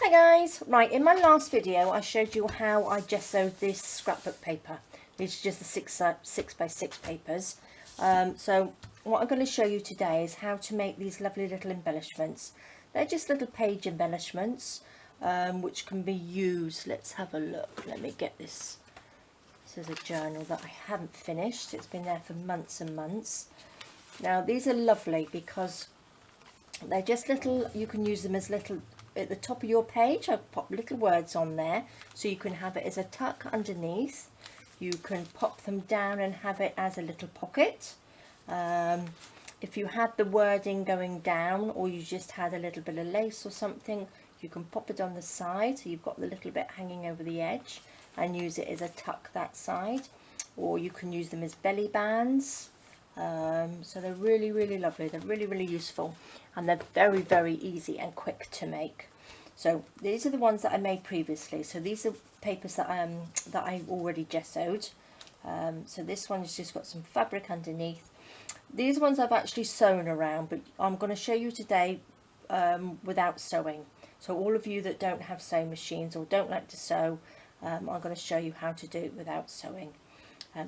Hi guys, right, in my last video I showed you how I gessoed this scrapbook paper. These are just the 6x6 papers. So what I'm going to show you today is how to make these lovely little embellishments. They're just little page embellishments which can be used. Let's have a look. Let me get this. This is a journal that I haven't finished. It's been there for months and months. Now these are lovely because they're just little, you can use them as little, at the top of your page I've popped little words on there so you can have it as a tuck underneath. You can pop them down and have it as a little pocket. If you had the wording going down or you just had a little bit of lace or something, you can pop it on the side so you've got the little bit hanging over the edge and use it as a tuck that side, or you can use them as belly bands. So they're really lovely. They're really useful, and they're very easy and quick to make. So these are the ones that I made previously. So these are papers that I already gessoed. So this one has just got some fabric underneath. These ones I've actually sewn around, but I'm going to show you today without sewing. So all of you that don't have sewing machines or don't like to sew, I'm going to show you how to do it without sewing.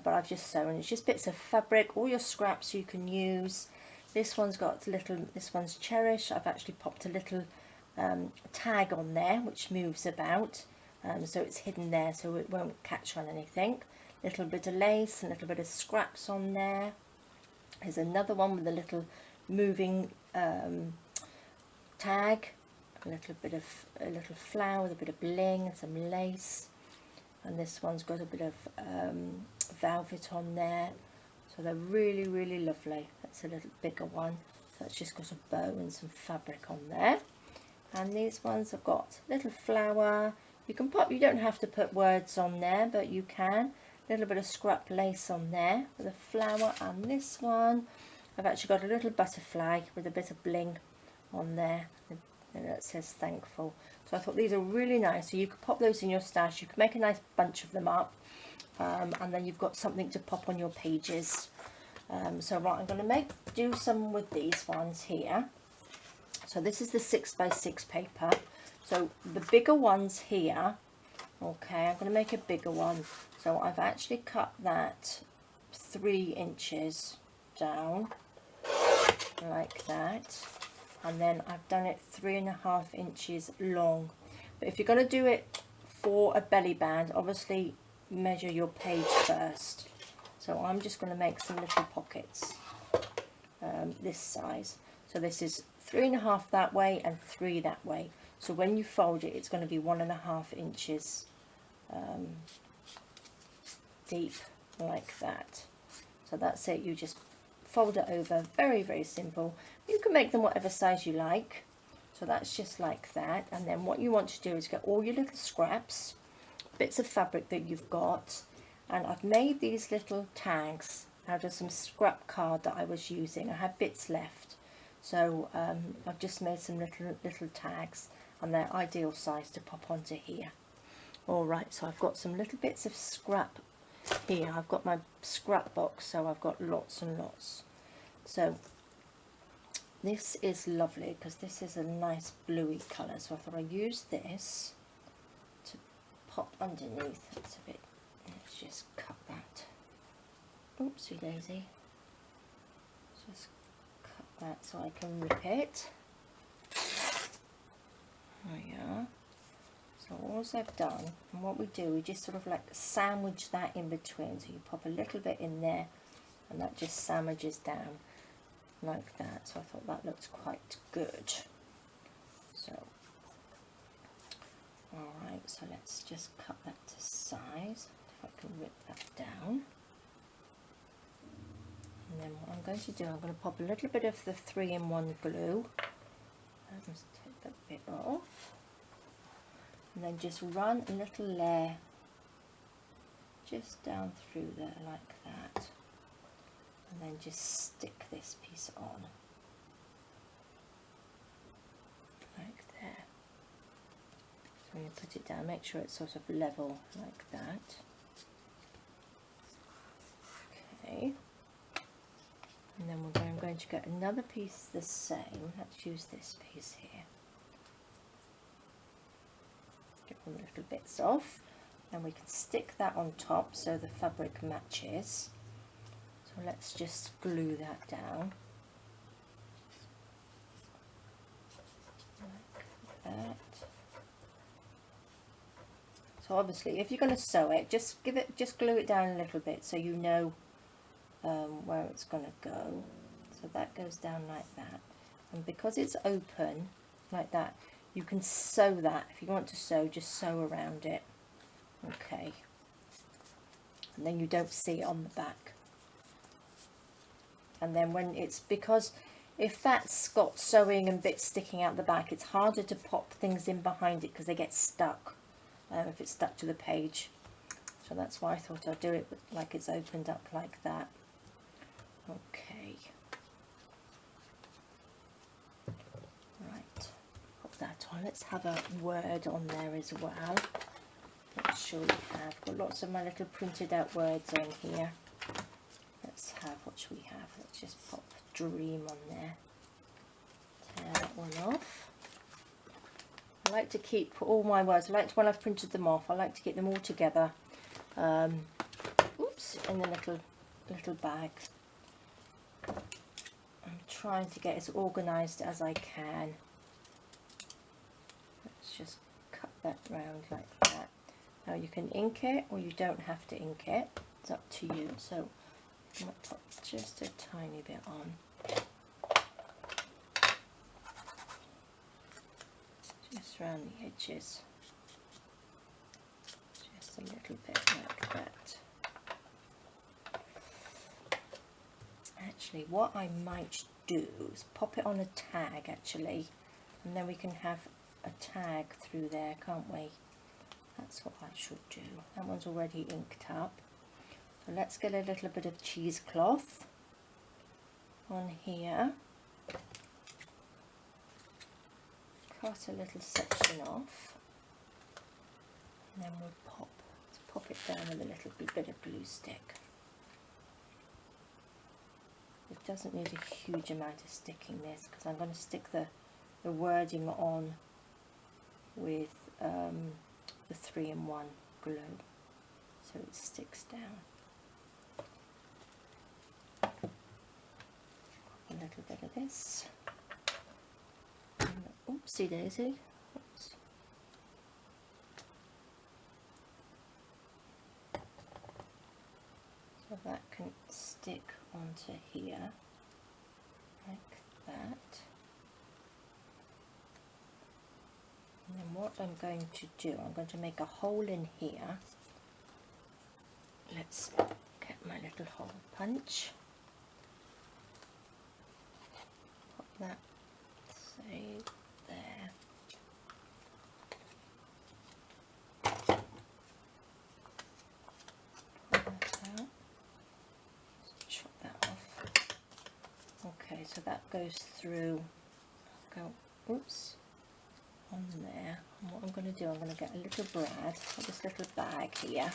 But I've just sewn. It's just bits of fabric, all your scraps you can use. This one's got little, this one's Cherish. I've actually popped a little tag on there which moves about, so it's hidden there so it won't catch on anything. Little bit of lace, a little bit of scraps on there. There's another one with a little moving tag, a little flower with a bit of bling and some lace. And this one's got a bit of velvet on there, so they're really lovely. That's a little bigger one, so it's just got a bow and some fabric on there. And these ones have got little flower. You can pop, you don't have to put words on there, but you can. A little bit of scrap lace on there with a flower. And this one I've actually got a little butterfly with a bit of bling on there, and it says thankful. So I thought these are really nice, so you could pop those in your stash. You could make a nice bunch of them up, and then you've got something to pop on your pages. So right, I'm going to do some with these ones here. So this is the 6x6 paper. So the bigger ones here, okay, I'm going to make a bigger one. So I've actually cut that 3 inches down like that. And then I've done it 3.5 inches long. But if you're going to do it for a belly band, obviously measure your page first. So I'm just going to make some little pockets this size. So this is 3.5 that way and 3 that way. So when you fold it, it's going to be 1.5 inches deep like that. So that's it. You just fold it over. Very simple. You can make them whatever size you like. So that's just like that. And then what you want to do is get all your little scraps, bits of fabric that you've got, and I've made these little tags out of some scrap card that I was using. I had bits left, so I've just made some little tags, and they're ideal size to pop onto here. Alright, so I've got some little bits of scrap here. I've got my scrap box, so I've got lots and lots. So this is lovely because this is a nice bluey colour, so I thought I'd use this to pop underneath. It's a bit, let's just cut that. Oopsie daisy. Just cut that so I can rip it. There we are. So all I've done, and what we do, we just sort of like sandwich that in between. So you pop a little bit in there and that just sandwiches down like that. So I thought that looks quite good. So alright, so let's just cut that to size. If I can rip that down. And then what I'm going to do, I'm going to pop a little bit of the 3-in-1 glue. I'll just take that bit off. And then just run a little layer just down through there like that. And then just stick this piece on. Like there. So when you put it down, make sure it's sort of level like that. Okay. And then I'm going to get another piece the same. Let's use this piece here. all the little bits off, and we can stick that on top so the fabric matches. So let's just glue that down like that. So obviously if you're going to sew it, just glue it down a little bit so you know where it's going to go. So that goes down like that, and because it's open like that, you can sew that. If you want to sew, just sew around it. Okay, and then you don't see it on the back. And then when it's, because if that's got sewing and bits sticking out the back, it's harder to pop things in behind it because they get stuck if it's stuck to the page. So that's why I thought I'd do it like it's opened up like that. Okay. Right, pop that on. Let's have a word on there as well. Make sure we have got lots of my little printed out words on here. Let's have, what should we have? Let's just pop dream on there. Tear that one off. I like to keep all my words, I like to, when I've printed them off, I like to keep them all together. Oops, in the little bag. I'm trying to get as organised as I can. Let's just cut that round like that. Now you can ink it or you don't have to ink it, it's up to you. So I might put just a tiny bit on. Just around the edges. Just a little bit like that. Actually, what I might do is pop it on a tag actually, and then we can have a tag through there, can't we? That's what I should do. That one's already inked up. So let's get a little bit of cheesecloth on here. Cut a little section off, and then we'll pop it down with a little bit of glue stick. It doesn't need a huge amount of sticking this, because I'm going to stick the wording on with the 3-in-1 glue, so it sticks down. A little bit of this. Oopsie daisy. Oops. So that can stick onto here like that. And then what I'm going to do, I'm going to make a hole in here. Let's get my little hole punch. Pop that, say, there. Pull that out. Chop that off. Okay, so that goes through. Go, oops, on there. And what I'm going to do, I'm going to get a little brad, this little bag here.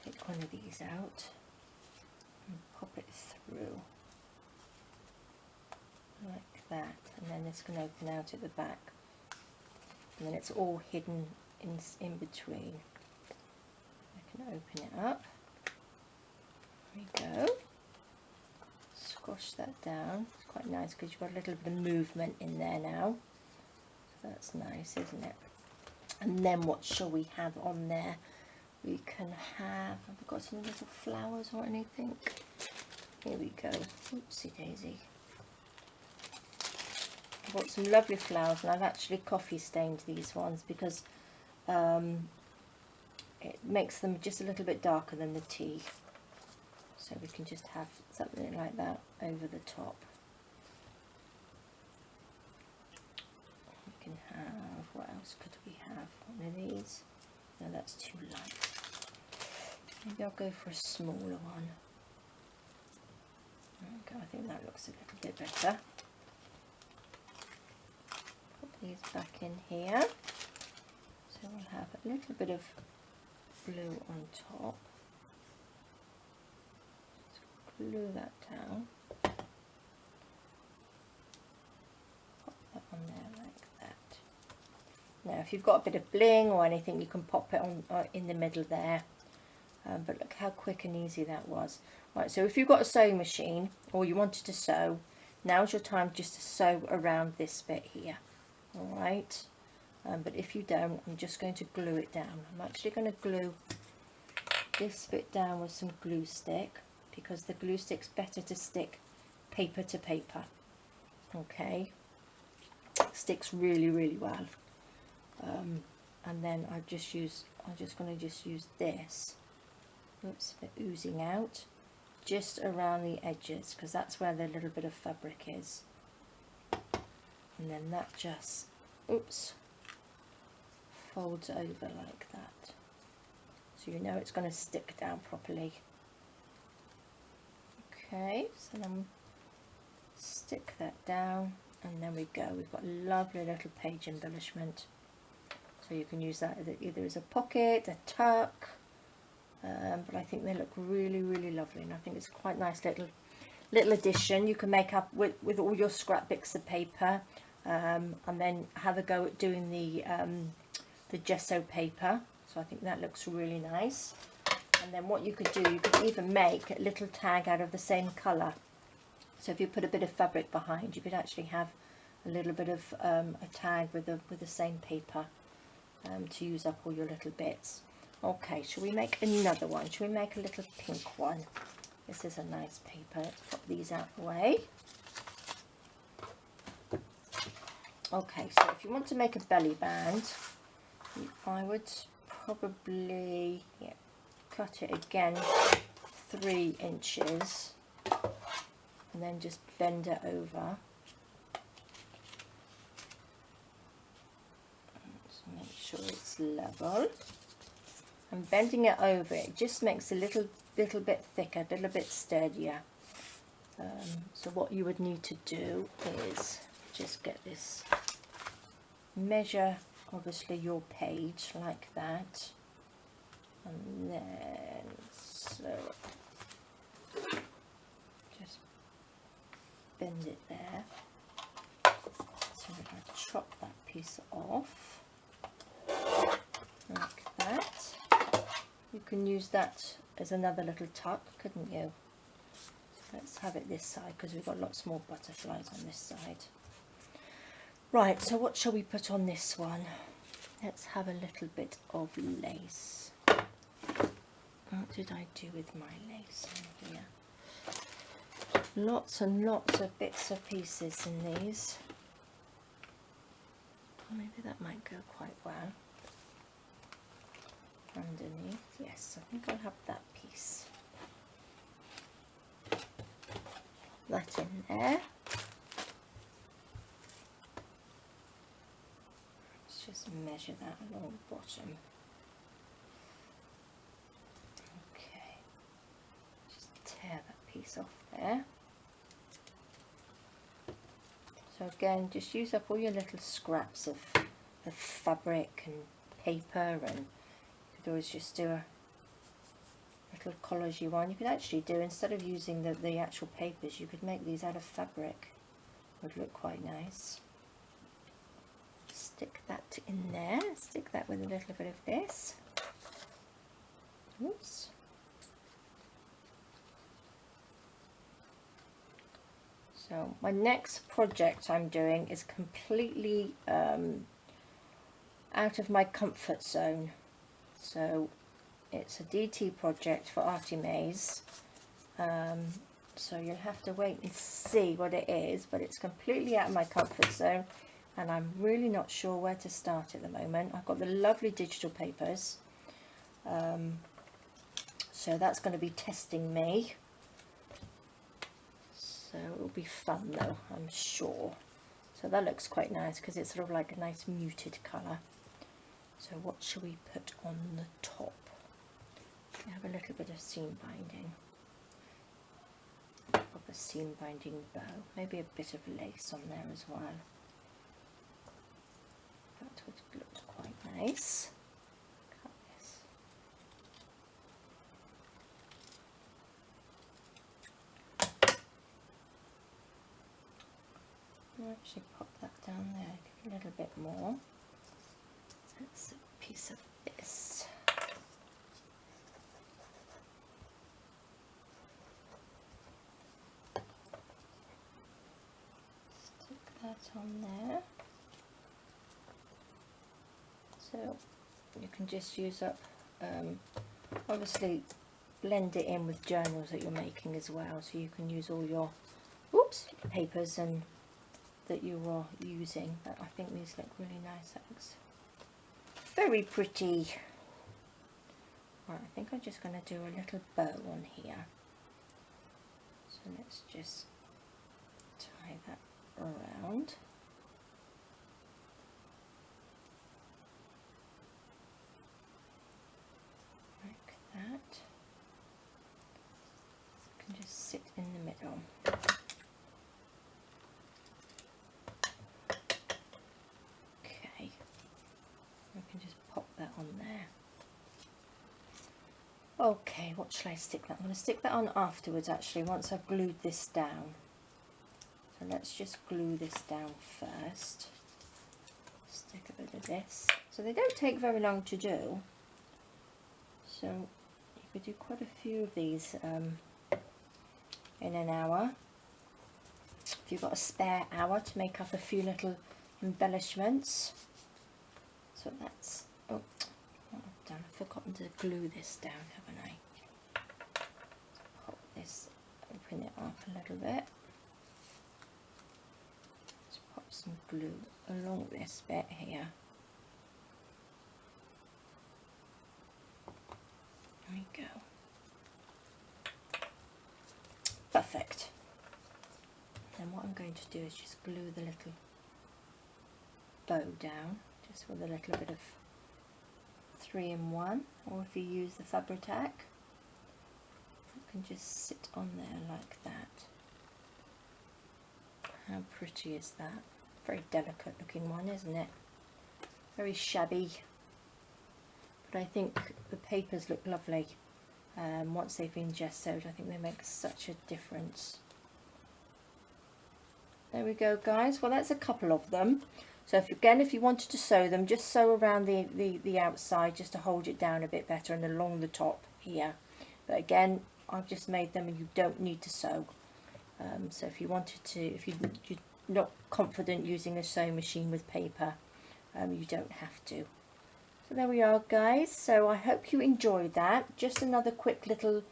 Take one of these out and pop it through like that, and then this can open out at the back, and then it's all hidden in between. I can open it up. There we go. Squash that down. It's quite nice because you've got a little bit of movement in there now. So that's nice, isn't it? And then what shall we have on there? We can have we got some little flowers or anything? Here we go. Oopsie daisy. I've got some lovely flowers, and I've actually coffee stained these ones because it makes them just a little bit darker than the tea. So we can just have something like that over the top. We can have, what else could we have? One of these. No, that's too light. Maybe I'll go for a smaller one. Okay, I think that looks a little bit better. Put these back in here. So we'll have a little bit of blue on top. Glue that down. Pop that on there like that. Now if you've got a bit of bling or anything, you can pop it on in the middle there. But look how quick and easy that was. Right, so if you've got a sewing machine or you wanted to sew, now's your time just to sew around this bit here. Alright, but if you don't, I'm just going to glue it down. I'm actually going to glue this bit down with some glue stick, because the glue stick's better to stick paper to paper. Okay, it sticks really well. And then I'm just going to use this. Oops, a bit oozing out just around the edges, because that's where the little bit of fabric is. And then that just, oops, folds over like that, so you know it's going to stick down properly. Okay, so then stick that down, and then we go. We've got a lovely little page embellishment, so you can use that either as a pocket, a tuck, but I think they look really lovely, and I think it's quite nice little addition you can make up with all your scrap bits of paper, and then have a go at doing the gesso paper. So I think that looks really nice. And then what you could do, you could even make a little tag out of the same colour. So if you put a bit of fabric behind, you could actually have a little bit of a tag with the same paper to use up all your little bits. Okay, shall we make another one? Shall we make a little pink one? This is a nice paper. Let's pop these out the way. Okay, so if you want to make a belly band, I would probably cut it again 3 inches, and then just bend it over. Just make sure it's level. And bending it over, it just makes a little bit thicker, a little bit sturdier. So what you would need to do is just get this, measure obviously your page like that, and then so just bend it there. So if I chop that piece off like that, you can use that as another little tuck, couldn't you? So let's have it this side, because we've got lots more butterflies on this side. Right, so what shall we put on this one? Let's have a little bit of lace. What did I do with my lace in here? Lots and lots of bits of pieces in these. Maybe that might go quite well. Underneath, yes, I think I'll have that piece. That in there. Let's just measure that along the bottom. Okay, just tear that piece off there. So again, just use up all your little scraps of fabric and paper, and you could always just do a little collage one. You could actually do, instead of using the actual papers, you could make these out of fabric. Would look quite nice. Stick that in there, stick that with a little bit of this. Oops. So my next project I'm doing is completely out of my comfort zone. So it's a DT project for Artie Mays. So you'll have to wait and see what it is, but it's completely out of my comfort zone, and I'm really not sure where to start at the moment. I've got the lovely digital papers, so that's going to be testing me. So it'll be fun though, I'm sure. So that looks quite nice, because it's sort of like a nice muted colour. So what shall we put on the top? We have a little bit of seam binding. Of a seam binding bow, maybe a bit of lace on there as well. That would look quite nice. Cut this. I'll actually pop that down there, give it a little bit more. That's a piece of this. Stick that on there. So you can just use up, obviously blend it in with journals that you're making as well, so you can use all your papers and that you are using. But I think these look really nice. That looks very pretty. Right, I think I'm just going to do a little bow on here. So let's just tie that around. Like that. You can just sit in the middle. Okay, I can just pop that on there. Okay, what shall I stick that? I'm going to stick that on afterwards actually, once I've glued this down. So let's just glue this down first. Stick a bit of this. So they don't take very long to do. So you could do quite a few of these in an hour. If you've got a spare hour to make up a few little embellishments. So that's, oh, what I've done, I've forgotten to glue this down, haven't I? Pop this, open it up a little bit. Just pop some glue along this bit here. There we go. Perfect. Then what I'm going to do is just glue the little bow down, just with a little bit of 3-in-1, or if you use the Fabri-Tac, you can just sit on there like that. How pretty is that? Very delicate looking one, isn't it? Very shabby, but I think the papers look lovely once they've been gessoed. I think they make such a difference. There we go, guys. Well, that's a couple of them. So if you wanted to sew them, just sew around the outside just to hold it down a bit better, and along the top here. But again, I've just made them and you don't need to sew. So if you wanted to, if you're not confident using a sewing machine with paper, you don't have to. So there we are, guys. So I hope you enjoyed that. Just another quick little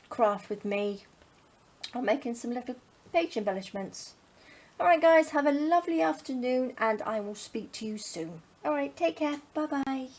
craft with me. I'm making some little page embellishments. Alright guys, have a lovely afternoon and I will speak to you soon. Alright, take care. Bye bye.